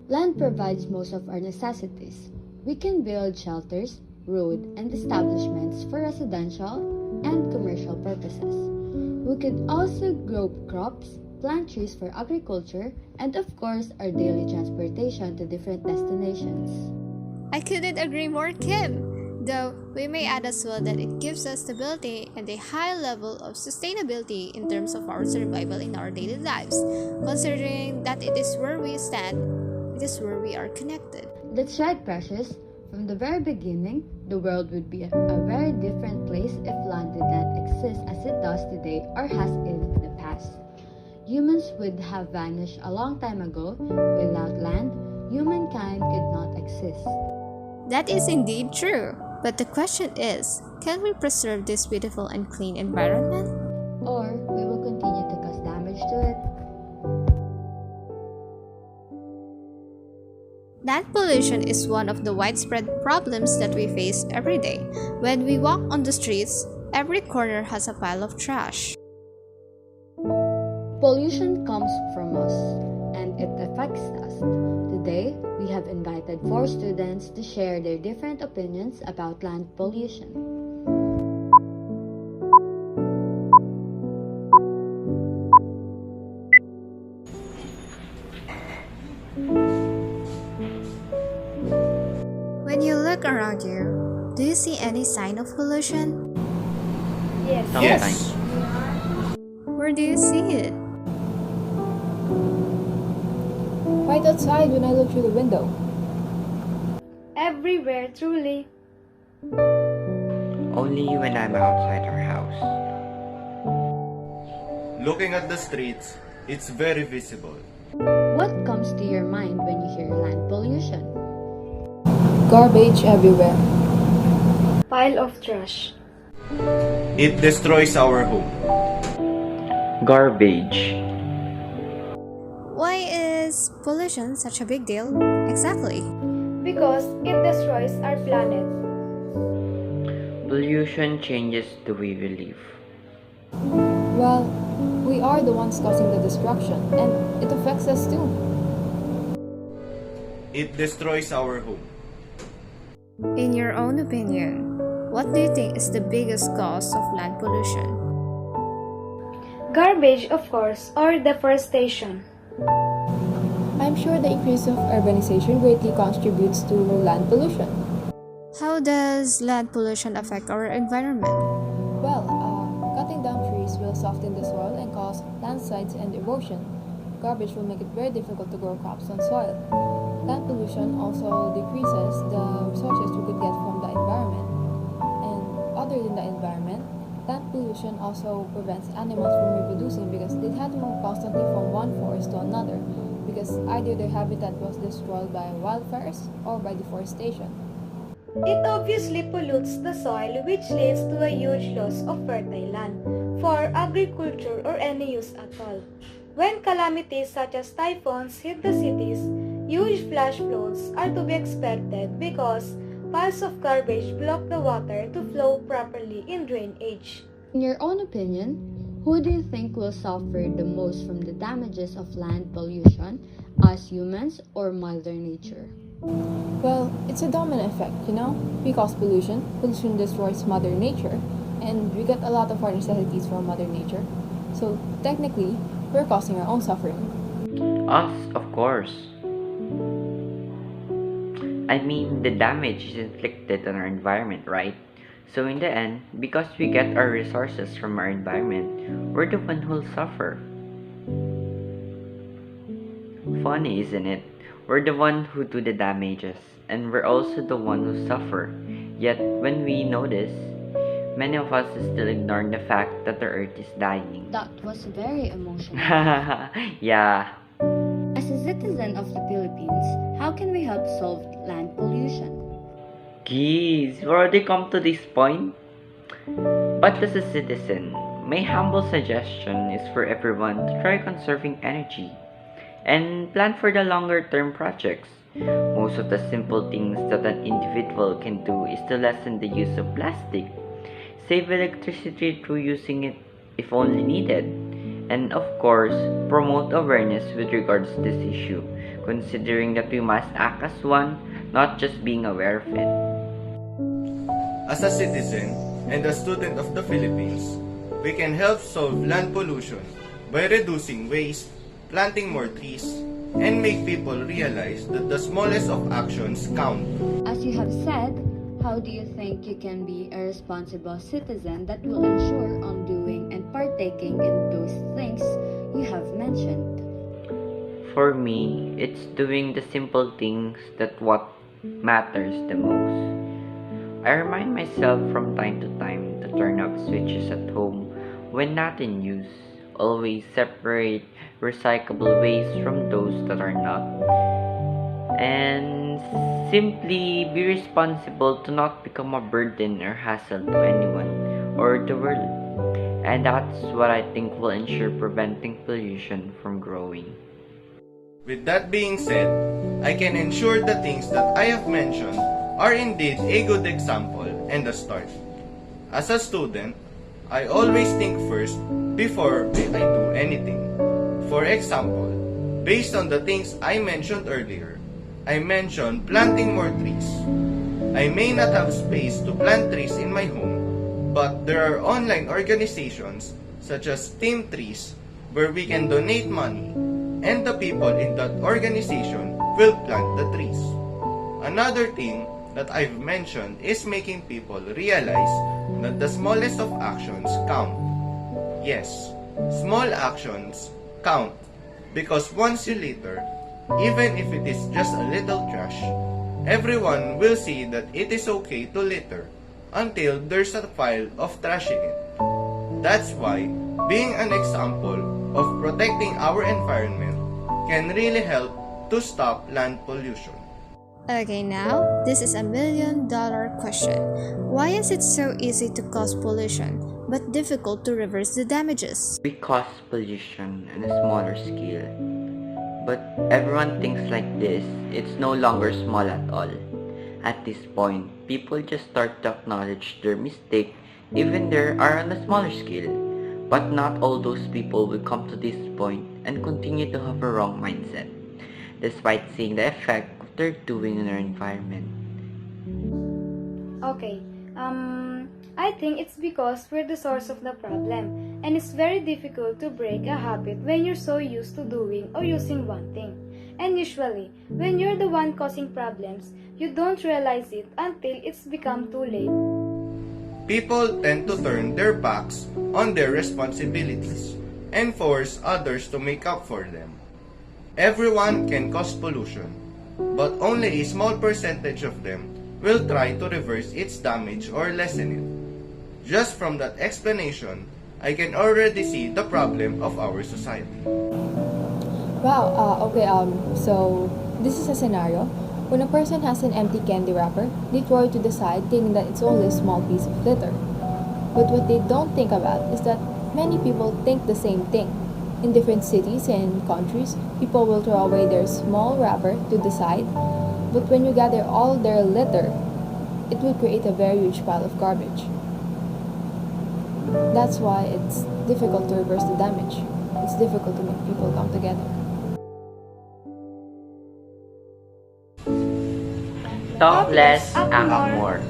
Land provides most of our necessities. We can build shelters, road, and establishments for residential and commercial purposes. We could also grow crops, plant trees for agriculture, and of course our daily transportation to different destinations. I couldn't agree more, Kim. Though we may add as well that it gives us stability and a high level of sustainability in terms of our survival in our daily lives, considering that it is where we stand, it is where we are connected. That's right, Precious. From the very beginning, the world would be a very different place if land did not exist as it does today or has in the past. Humans would have vanished a long time ago. Without land, humankind could not exist. That is indeed true. But the question is, can we preserve this beautiful and clean environment? Or we will continue to cause damage to it. Land pollution is one of the widespread problems that we face every day. When we walk on the streets, every corner has a pile of trash. Pollution comes from us, and it affects us. Today, we have invited four students to share their different opinions about land pollution. When you look around you, do you see any sign of pollution? Yes. Yes. Where do you see it? Right outside when I look through the window. Everywhere, truly. Only when I'm outside our house. Looking at the streets, it's very visible. What comes to your mind when you hear land pollution? Garbage everywhere. Pile of trash. It destroys our home. Garbage. Why is pollution such a big deal? Exactly. Because it destroys our planet. Pollution changes the way we live. Well, we are the ones causing the destruction, and it affects us too. It destroys our home. In your own opinion, what do you think is the biggest cause of land pollution? Garbage, of course, or deforestation. I'm sure the increase of urbanization greatly contributes to land pollution. How does land pollution affect our environment? Well, cutting down trees will soften the soil and cause landslides and erosion. Garbage will make it very difficult to grow crops on soil. Land pollution also decreases the resources we could get from the environment. And other than the environment, land pollution also prevents animals from reproducing because they had to move constantly from one forest to another because either their habitat was destroyed by wildfires or by deforestation. It obviously pollutes the soil, which leads to a huge loss of fertile land for agriculture or any use at all. When calamities such as typhoons hit the cities, huge flash floods are to be expected because piles of garbage block the water to flow properly in drainage. In your own opinion, who do you think will suffer the most from the damages of land pollution, us humans or Mother Nature? Well, it's a domino effect, you know? We cause pollution, pollution destroys Mother Nature, and we get a lot of our necessities from Mother Nature. So, technically, we're causing our own suffering. Us, of course. I mean, the damage is inflicted on our environment, right? So in the end, because we get our resources from our environment, we're the one who'll suffer. Funny, isn't it? We're the one who do the damages, and we're also the one who suffer. Yet, when we notice, many of us still ignore the fact that the earth is dying. That was very emotional. Yeah. As a citizen of the Philippines, how can we help solve land pollution? Geez, we already come to this point. But as a citizen, my humble suggestion is for everyone to try conserving energy and plan for the longer term projects. Most of the simple things that an individual can do is to lessen the use of plastic. save electricity through using it if only needed, and of course, promote awareness with regards to this issue, considering that we must act as one, not just being aware of it. As a citizen and a student of the Philippines, we can help solve land pollution by reducing waste, planting more trees, and make people realize that the smallest of actions count. As you have said, how do you think you can be a responsible citizen that will ensure on doing and partaking in those things you have mentioned? For me, it's doing the simple things that what matters the most. I remind myself from time to time to turn off switches at home when not in use. Always separate recyclable waste from those that are not. And simply be responsible to not become a burden or hassle to anyone or the world. And that's what I think will ensure preventing pollution from growing. With that being said, I can ensure the things that I have mentioned are indeed a good example and a start. As a student, I always think first before I do anything. For example, based on the things I mentioned earlier, I mentioned planting more trees. I may not have space to plant trees in my home, but there are online organizations such as Team Trees where we can donate money and the people in that organization will plant the trees. Another thing that I've mentioned is making people realize that the smallest of actions count. Yes, small actions count because once you litter, even if it is just a little trash, everyone will see that it is okay to litter until there's a pile of trash in it. That's why being an example of protecting our environment can really help to stop land pollution. Okay, now, this is $1,000,000 question. Why is it so easy to cause pollution, but difficult to reverse the damages? We cause pollution on a smaller scale, but everyone thinks like this, it's no longer small at all. At this point, people just start to acknowledge their mistake even they are on a smaller scale. But not all those people will come to this point and continue to have a wrong mindset, despite seeing the effect of their doing in our environment. Okay, I think it's because we're the source of the problem, and it's very difficult to break a habit when you're so used to doing or using one thing. And usually, when you're the one causing problems, you don't realize it until it's become too late. People tend to turn their backs on their responsibilities and force others to make up for them. Everyone can cause pollution, but only a small percentage of them will try to reverse its damage or lessen it. Just from that explanation, I can already see the problem of our society. Wow, so this is a scenario. When a person has an empty candy wrapper, they throw it to the side thinking that it's only a small piece of litter. But what they don't think about is that many people think the same thing. In different cities and countries, people will throw away their small wrapper to the side, but when you gather all their litter, it will create a very huge pile of garbage. That's why it's difficult to reverse the damage. It's difficult to make people come together. Talk less, act more.